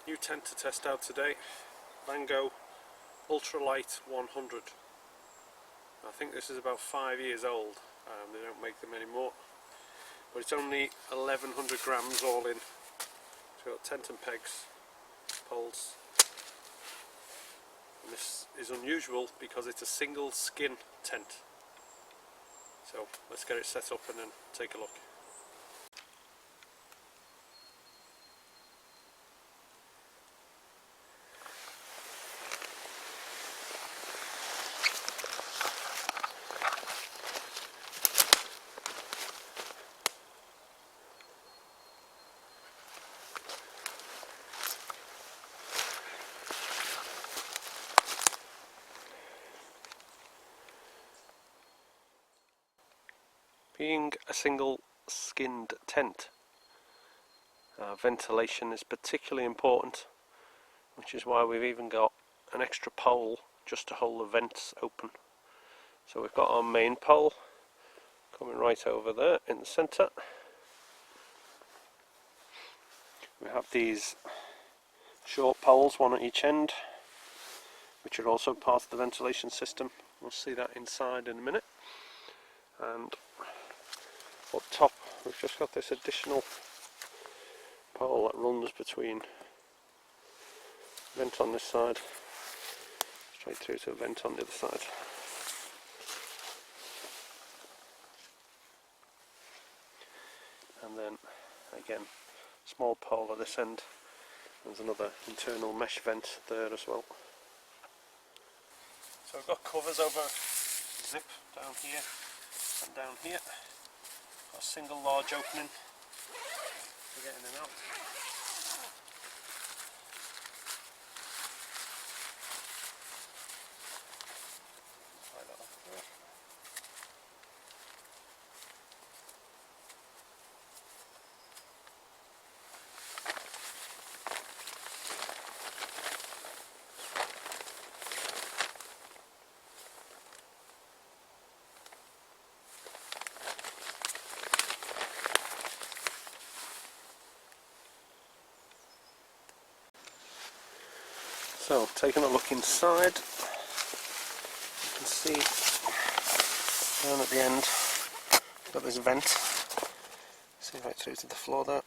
New tent to test out today, Vango Ultralight 100. I think this is about 5 years old, they don't make them anymore, but it's only 1100 grams all in. So we've got tent and pegs, poles, and this is unusual because it's a single skin tent. So let's get it set up and then take a look. Being a single skinned tent, ventilation is particularly important, which is why we've even got an extra pole just to hold the vents open. So we've got our main pole coming right over there in the centre. We have these short poles, one at each end, which are also part of the ventilation system. We'll see that inside in a minute. And up top we've just got this additional pole that runs between vent on this side straight through to a vent on the other side. And then again, small pole at this end. There's another internal mesh vent there as well. So we've got covers over zip down here and down here. Got a single large opening to get in and out. Slide that off there. So, taking a look inside, you can see down at the end, we've got this vent, see right through to the floor there,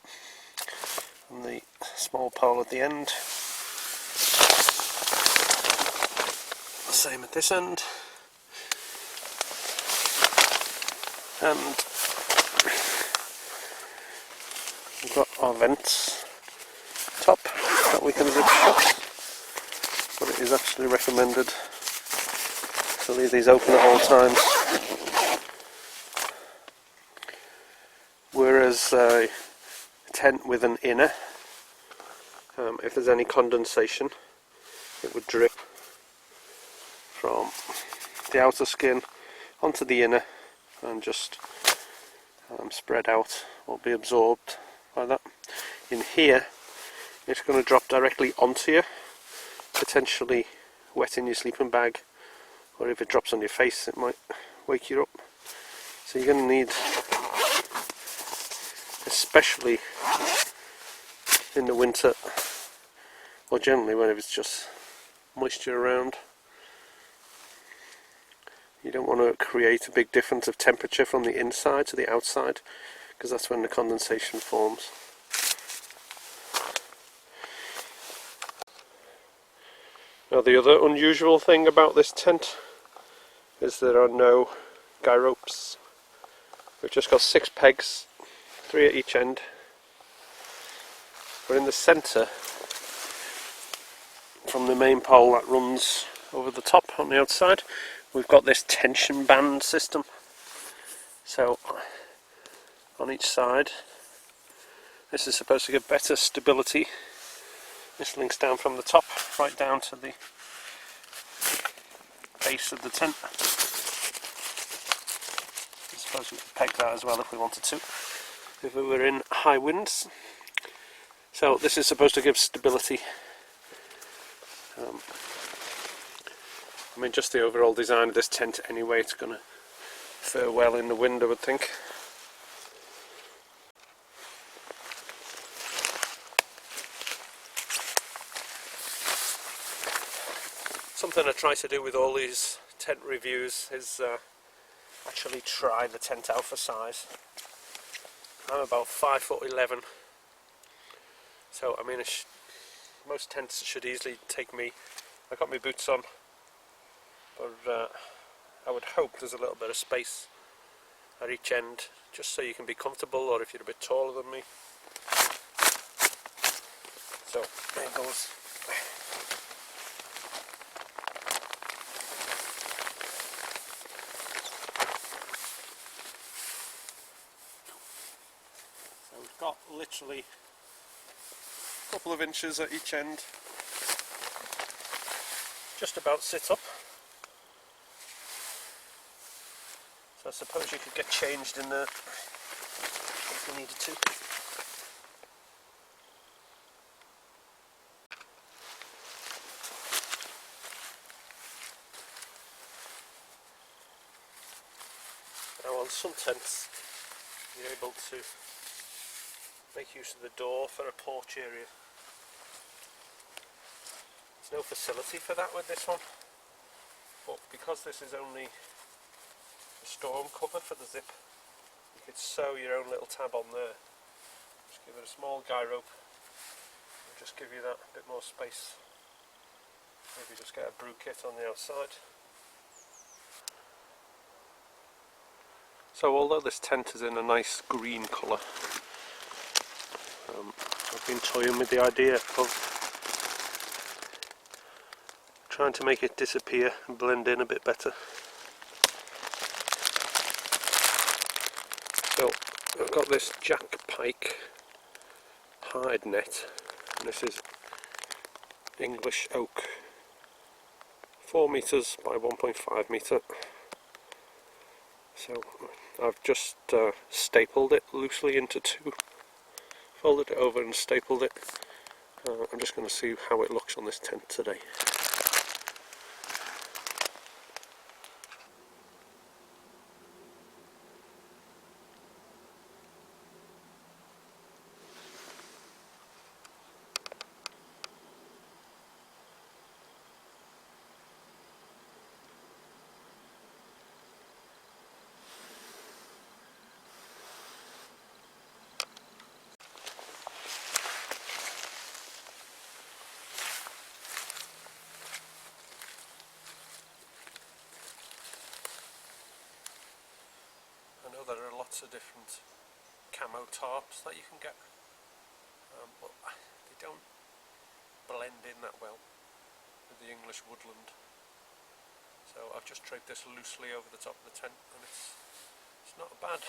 and the small pole at the end, the same at this end, and we've got our vents top that we can zip shut. But it is actually recommended to leave these open at all times. Whereas a tent with an inner, if there's any condensation, it would drip from the outer skin onto the inner and just spread out or be absorbed by that. In here, it's going to drop directly onto you, potentially wetting your sleeping bag, or if it drops on your face it might wake you up. So you're going to need, especially in the winter, or generally when it's just moisture around, you don't want to create a big difference of temperature from the inside to the outside, because that's when the condensation forms. Now the other unusual thing about this tent is there are no guy ropes. We've just got 6 pegs, 3 at each end. But in the centre, from the main pole that runs over the top on the outside, we've got this tension band system. So on each side, this is supposed to give better stability. This links down from the top right down to the base of the tent. I suppose we could peg that as well if we wanted to, if we were in high winds. So this is supposed to give stability. I mean, just the overall design of this tent anyway, it's going to fare well in the wind, I would think. Something I try to do with all these tent reviews is actually try the tent out for size. I'm about 5'11", so I mean most tents should easily take me. I got my boots on, but I would hope there's a little bit of space at each end, just so you can be comfortable, or if you're a bit taller than me. So there goes. So we've got literally a couple of inches at each end, just about sit up. So I suppose you could get changed in there if you needed to. Now on some tents you're able to make use of the door for a porch area. There's no facility for that with this one, but because this is only a storm cover for the zip, you could sew your own little tab on there. Just give it a small guy rope and just give you that bit more space. Maybe just get a brew kit on the outside. So although this tent is in a nice green colour, I've been toying with the idea of trying to make it disappear and blend in a bit better. So I've got this Jack Pyke hide net, and this is English oak, 4 meters by 1.5 meter. So I've just stapled it loosely into two, folded it over and stapled it. I'm just going to see how it looks on this tent today. I know there are lots of different camo tarps that you can get, but they don't blend in that well with the English woodland. So I've just draped this loosely over the top of the tent, and it's not bad.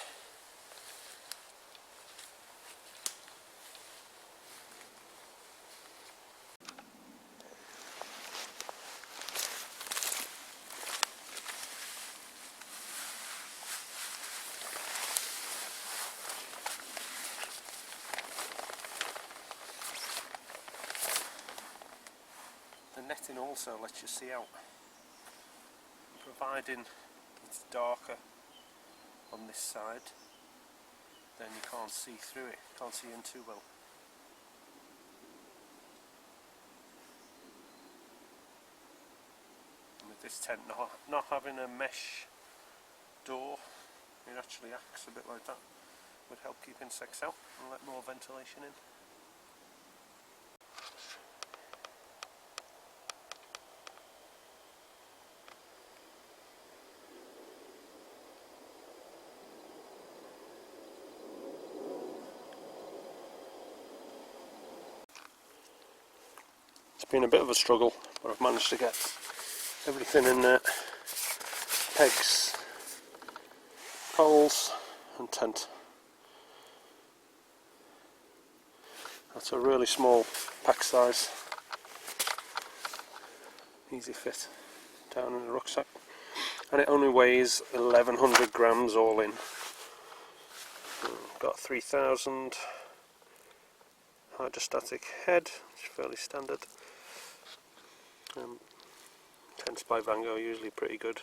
The netting also lets you see out, providing it's darker on this side, then you can't see through it, can't see in too well. And with this tent not having a mesh door, it actually acts a bit like that, would help keep insects out and let more ventilation in. It's been a bit of a struggle, but I've managed to get everything in there: pegs, poles and tent. That's a really small pack size, easy fit down in the rucksack, and it only weighs 1100 grams all in. Got 3000 hydrostatic head, which is fairly standard. Tents by Vango are usually pretty good.